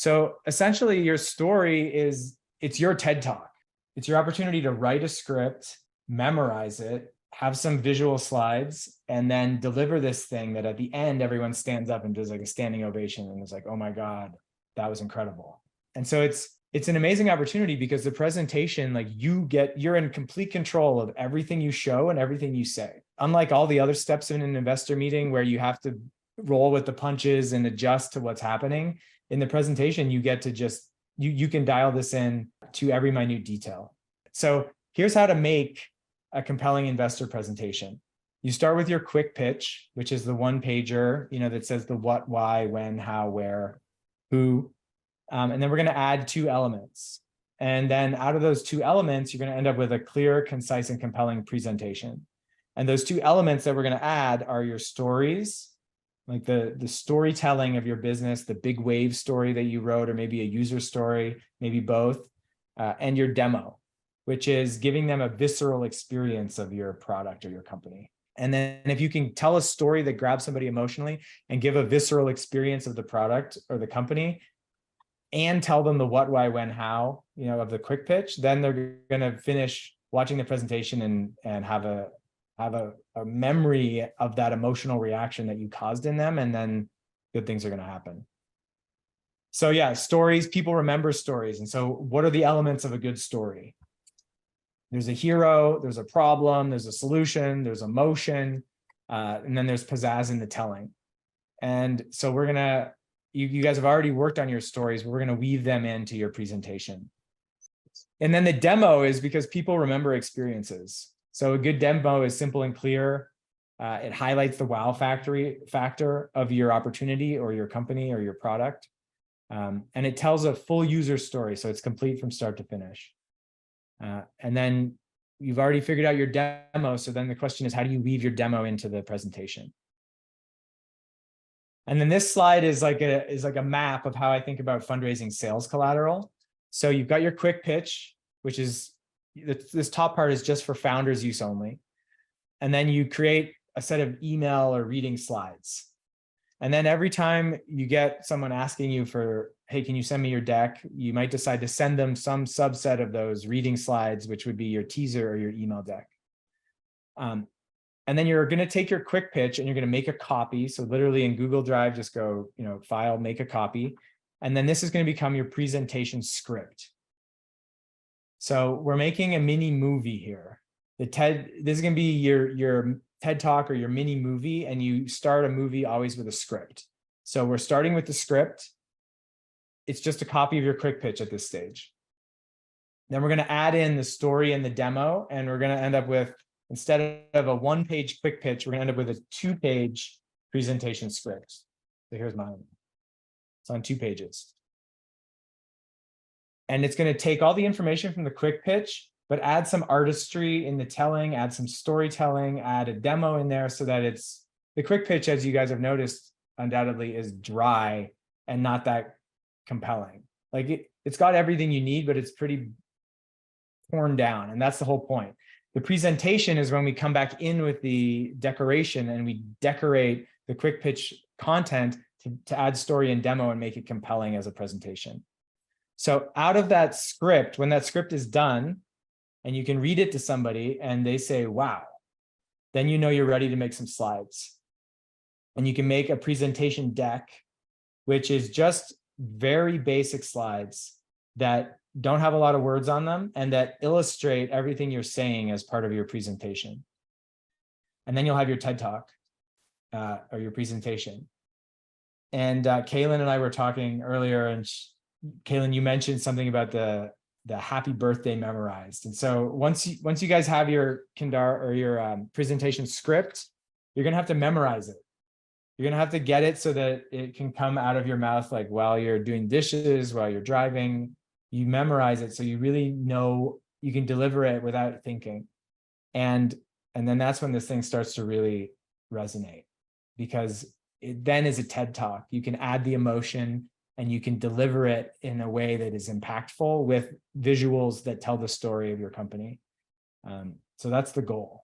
So essentially your story it's your TED Talk. It's your opportunity to write a script, memorize it, have some visual slides, and then deliver this thing that at the end, everyone stands up and does like a standing ovation and is like, oh my God, that was incredible. And so it's an amazing opportunity because the presentation, like you're in complete control of everything you show and everything you say. Unlike all the other steps in an investor meeting where you have to roll with the punches and adjust to what's happening, in the presentation, you get to just, you can dial this in to every minute detail. So here's how to make a compelling investor presentation. You start with your quick pitch, which is the one pager, that says the what, why, when, how, where, who. And then we're going to add 2 elements. And then out of those 2 elements, you're going to end up with a clear, concise, and compelling presentation. And those 2 elements that we're going to add are your stories, like the storytelling of your business, the big wave story that you wrote, or maybe a user story, maybe both, and your demo, which is giving them a visceral experience of your product or your company. And then if you can tell a story that grabs somebody emotionally and give a visceral experience of the product or the company, and tell them the what, why, when, how, of the quick pitch, then they're going to finish watching the presentation and have a memory of that emotional reaction that you caused in them, and then good things are going to happen. So yeah, stories, people remember stories. And so what are the elements of a good story? There's a hero, there's a problem, there's a solution, there's emotion, and then there's pizzazz in the telling. And so we're going to, you guys have already worked on your stories, but we're going to weave them into your presentation. And then the demo is because people remember experiences. So a good demo is simple and clear. It highlights the wow factor of your opportunity or your company or your product. And it tells a full user story. So it's complete from start to finish. And then you've already figured out your demo. So then the question is, how do you weave your demo into the presentation? And then this slide is like a map of how I think about fundraising sales collateral. So you've got your quick pitch, which is this top part is just for founders use only. And then you create a set of email or reading slides. And then every time you get someone asking you for, hey, can you send me your deck? You might decide to send them some subset of those reading slides, which would be your teaser or your email deck. And then you're going to take your quick pitch and you're going to make a copy. So literally in Google Drive, just go, file, make a copy. And then this is going to become your presentation script. So we're making a mini movie here. This is going to be your TED Talk or your mini movie. And you start a movie always with a script. So we're starting with the script. It's just a copy of your quick pitch at this stage. Then we're going to add in the story and the demo. And we're going to end up with, instead of a 1-page quick pitch, we're going to end up with a 2-page presentation script. So here's mine. It's on 2 pages. And it's going to take all the information from the quick pitch, but add some artistry in the telling, add some storytelling, add a demo in there so that the quick pitch, as you guys have noticed, undoubtedly is dry and not that compelling. Like it's got everything you need, but it's pretty torn down. And that's the whole point. The presentation is when we come back in with the decoration and we decorate the quick pitch content to add story and demo and make it compelling as a presentation. So out of that script, when that script is done and you can read it to somebody and they say, wow, then you know you're ready to make some slides. And you can make a presentation deck, which is just very basic slides that don't have a lot of words on them and that illustrate everything you're saying as part of your presentation. And then you'll have your TED Talk or your presentation. And Kaylin and I were talking earlier, and Kaylin, you mentioned something about the happy birthday memorized. And so once you guys have your Kindar or your presentation script, you're going to have to memorize it. You're going to have to get it so that it can come out of your mouth, like while you're doing dishes, while you're driving. You memorize it so you really know you can deliver it without thinking. And then that's when this thing starts to really resonate, because it then is a TED Talk. You can add the emotion and you can deliver it in a way that is impactful with visuals that tell the story of your company. So that's the goal.